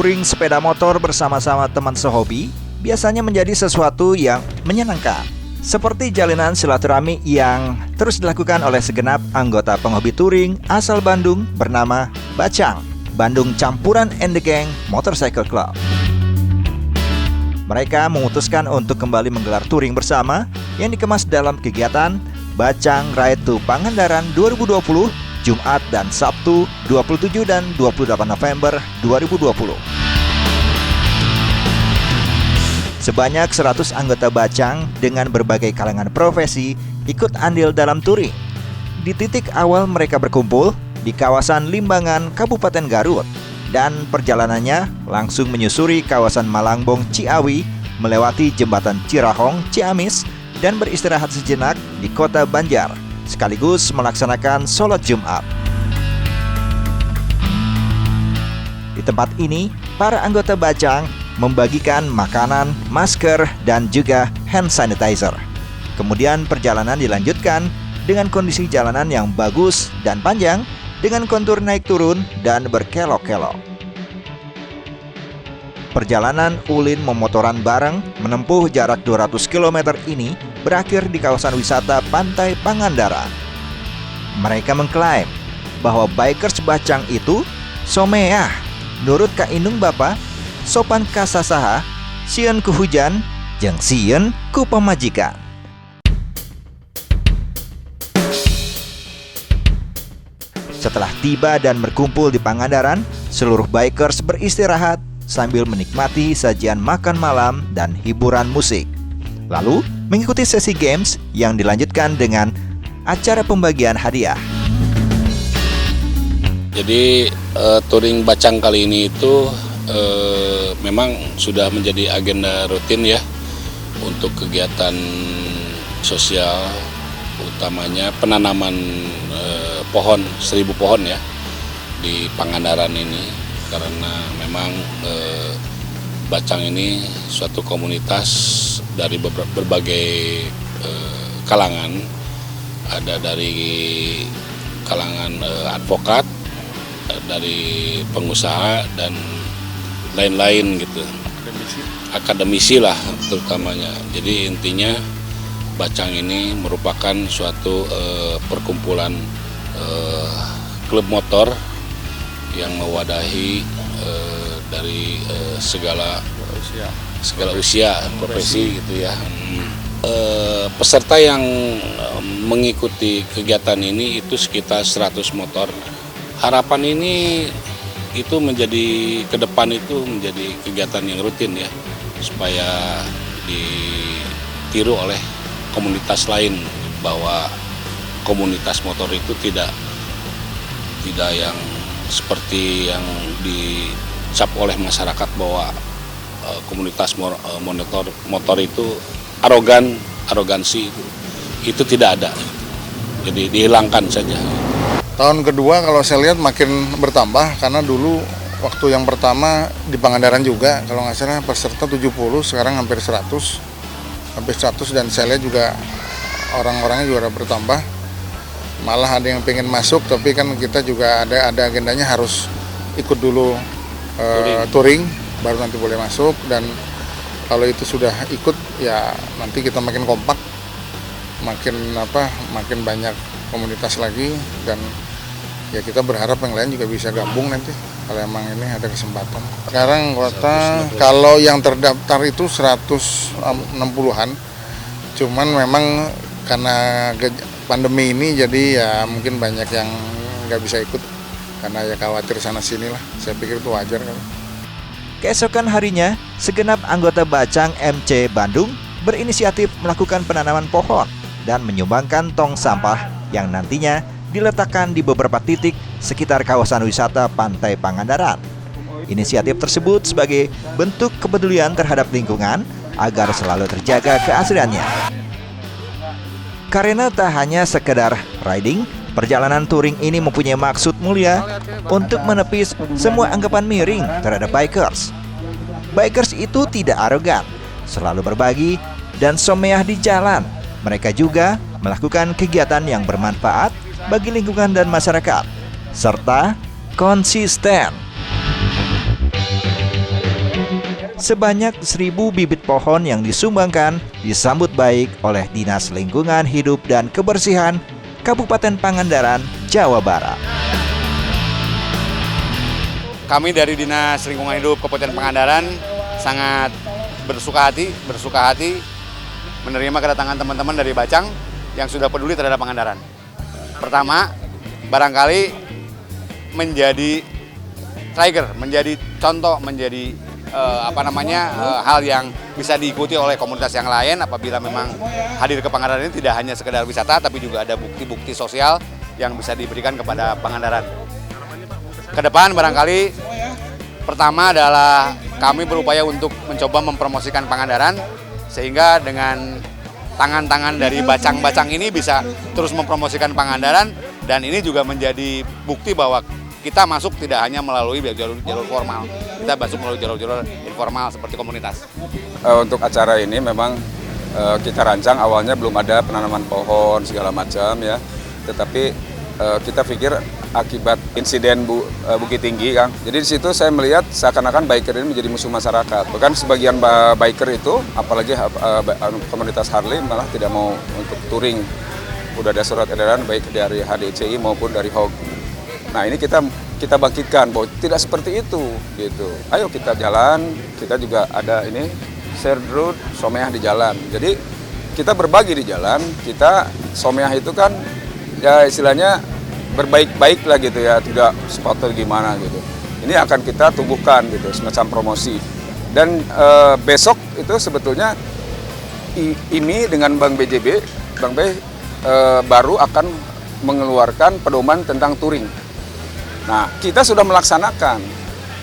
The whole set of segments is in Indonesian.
touring sepeda motor bersama-sama teman sehobi biasanya menjadi sesuatu yang menyenangkan. Seperti jalinan silaturahmi yang terus dilakukan oleh segenap anggota penghobi touring asal Bandung bernama Bacang, Bandung Campuran and the Gang Motorcycle Club. Mereka memutuskan untuk kembali menggelar touring bersama yang dikemas dalam kegiatan Bacang Ride to Pangandaran 2020, Jumat dan Sabtu 27 dan 28 November 2020. Sebanyak 100 anggota Bacang dengan berbagai kalangan profesi ikut andil dalam touring. Di titik awal mereka berkumpul di kawasan Limbangan, Kabupaten Garut, dan perjalanannya langsung menyusuri kawasan Malangbong, Ciawi, melewati jembatan Cirahong, Ciamis, dan beristirahat sejenak di kota Banjar, sekaligus melaksanakan sholat Jumat. Di tempat ini, para anggota Bacang membagikan makanan, masker, dan juga hand sanitizer. Kemudian perjalanan dilanjutkan dengan kondisi jalanan yang bagus dan panjang dengan kontur naik turun dan berkelok-kelok. Perjalanan ulin memotoran bareng menempuh jarak 200 km ini berakhir di kawasan wisata Pantai Pangandaran. Mereka mengklaim bahwa bikers Bacang itu someah, nurut ka indung bapa, sopan kasasaha, sieun ku hujan, jeung sieun ku pamajikan. Setelah tiba dan berkumpul di Pangandaran, seluruh bikers beristirahat sambil menikmati sajian makan malam dan hiburan musik. Lalu mengikuti sesi games yang dilanjutkan dengan acara pembagian hadiah. Jadi touring Bacang kali ini itu memang sudah menjadi agenda rutin ya untuk kegiatan sosial, utamanya penanaman pohon 1000 pohon ya di Pangandaran ini, karena memang Bacang ini suatu komunitas dari berbagai kalangan, ada dari kalangan advokat, dari pengusaha dan lain-lain gitu, akademisi lah terutamanya. Jadi intinya Bacang ini merupakan suatu perkumpulan klub motor yang mewadahi dari segala usia profesi gitu ya. Peserta yang mengikuti kegiatan ini itu sekitar 100 motor. Harapan ini itu menjadi ke depan itu menjadi kegiatan yang rutin ya, supaya ditiru oleh komunitas lain, bahwa komunitas motor itu tidak yang seperti yang dicap oleh masyarakat bahwa komunitas motor itu arogansi itu tidak ada, jadi dihilangkan saja. Tahun kedua kalau saya lihat makin bertambah, karena dulu waktu yang pertama di Pangandaran juga kalau nggak salah peserta 70, sekarang hampir 100 dan saya lihat juga orang-orangnya juga bertambah. Malah ada yang pengen masuk, tapi kan kita juga ada agendanya harus ikut dulu touring baru nanti boleh masuk, dan kalau itu sudah ikut ya nanti kita makin kompak, makin banyak komunitas lagi, dan ya kita berharap yang lain juga bisa gabung nanti kalau emang ini ada kesempatan. Sekarang kota kalau yang terdaftar itu 160-an, cuman memang karena pandemi ini jadi ya mungkin banyak yang nggak bisa ikut karena ya khawatir sana sini lah. Saya pikir itu wajar kan. Keesokan harinya, segenap anggota Bacang MC Bandung berinisiatif melakukan penanaman pohon dan menyumbangkan tong sampah yang nantinya diletakkan di beberapa titik sekitar kawasan wisata Pantai Pangandaran. Inisiatif tersebut sebagai bentuk kepedulian terhadap lingkungan agar selalu terjaga keasliannya. Karena tak hanya sekedar riding, perjalanan touring ini mempunyai maksud mulia untuk menepis semua anggapan miring terhadap bikers. Bikers itu tidak arogan, selalu berbagi dan someah di jalan. Mereka juga melakukan kegiatan yang bermanfaat bagi lingkungan dan masyarakat, serta konsisten. Sebanyak 1.000 bibit pohon yang disumbangkan disambut baik oleh Dinas Lingkungan Hidup dan Kebersihan Kabupaten Pangandaran, Jawa Barat. Kami dari Dinas Lingkungan Hidup Kabupaten Pangandaran sangat bersuka hati menerima kedatangan teman-teman dari Bacang yang sudah peduli terhadap Pangandaran. Pertama, barangkali menjadi trigger, menjadi contoh, menjadi hal yang bisa diikuti oleh komunitas yang lain apabila memang hadir ke Pangandaran ini tidak hanya sekedar wisata, tapi juga ada bukti-bukti sosial yang bisa diberikan kepada Pangandaran. Ke depan barangkali pertama adalah kami berupaya untuk mencoba mempromosikan Pangandaran sehingga dengan tangan-tangan dari bacang-bacang ini bisa terus mempromosikan Pangandaran, dan ini juga menjadi bukti bahwa kita masuk tidak hanya melalui jalur formal, kita masuk melalui jalur informal seperti komunitas. Untuk acara ini memang kita rancang awalnya belum ada penanaman pohon segala macam ya, tetapi kita pikir akibat insiden Bukit Tinggi, Kang. Jadi di situ saya melihat seakan-akan biker ini menjadi musuh masyarakat. Bahkan sebagian biker itu, apalagi komunitas Harley malah tidak mau untuk touring. Udah ada surat edaran baik dari HDCI maupun dari HOG. Nah ini kita bangkitkan bahwa tidak seperti itu, gitu. Ayo kita jalan, kita juga ada ini share route someah di jalan. Jadi kita berbagi di jalan, kita someah itu kan ya istilahnya berbaik-baik lah gitu ya, tidak sepatu gimana gitu. Ini akan kita tumbuhkan gitu, semacam promosi. Dan besok itu sebetulnya IMI dengan Bank BJB, Bank B baru akan mengeluarkan pedoman tentang touring. Nah, kita sudah melaksanakan.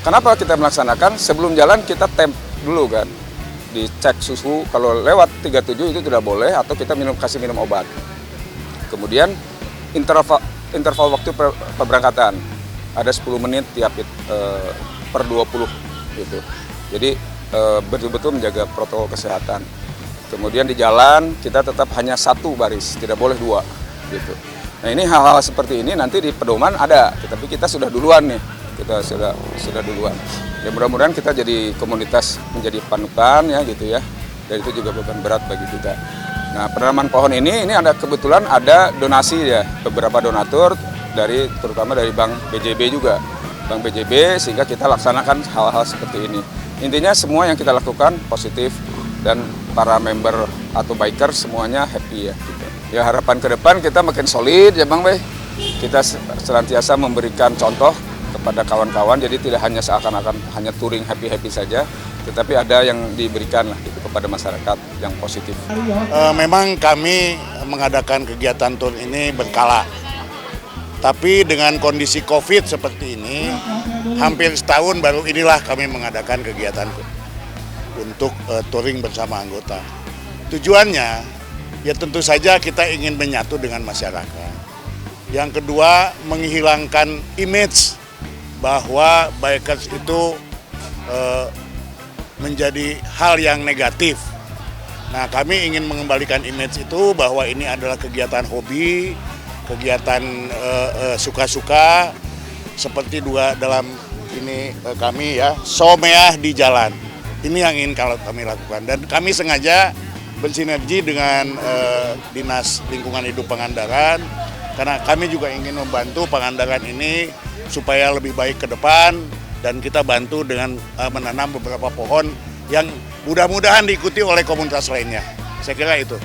Kenapa kita melaksanakan? Sebelum jalan kita temp dulu kan. Dicek suhu, kalau lewat 37 itu tidak boleh, atau kita kasih minum obat. Kemudian interval waktu pemberangkatan ada 10 menit tiap per 20 gitu. Jadi betul-betul menjaga protokol kesehatan. Kemudian di jalan kita tetap hanya satu baris, tidak boleh dua gitu. Nah ini hal-hal seperti ini nanti di pedoman ada, tetapi kita sudah duluan nih, kita sudah duluan. Ya mudah-mudahan kita jadi komunitas menjadi panutan ya gitu ya. Dan itu juga beban berat bagi kita. Nah penanaman pohon ini ada kebetulan ada donasi ya, beberapa donatur terutama dari Bank BJB juga, Bank BJB, sehingga kita laksanakan hal-hal seperti ini. Intinya semua yang kita lakukan positif dan para member atau biker semuanya happy ya. Gitu. Ya harapan ke depan kita makin solid ya Bang Bey. Kita senantiasa memberikan contoh kepada kawan-kawan, jadi tidak hanya seakan-akan hanya touring happy-happy saja, tetapi ada yang diberikan lah gitu kepada masyarakat yang positif. Memang kami mengadakan kegiatan tour ini berkala, tapi dengan kondisi COVID seperti ini, hampir setahun baru inilah kami mengadakan kegiatan untuk touring bersama anggota. Tujuannya ya tentu saja kita ingin menyatu dengan masyarakat. Yang kedua, menghilangkan image bahwa bikers itu menjadi hal yang negatif. Nah, kami ingin mengembalikan image itu bahwa ini adalah kegiatan hobi, kegiatan suka-suka, seperti dalam ini kami ya, someah di jalan. Ini yang ingin kami lakukan, dan kami sengaja bersinergi dengan Dinas Lingkungan Hidup Pangandaran, karena kami juga ingin membantu Pangandaran ini supaya lebih baik ke depan, dan kita bantu dengan menanam beberapa pohon yang mudah-mudahan diikuti oleh komunitas lainnya. Saya kira itu.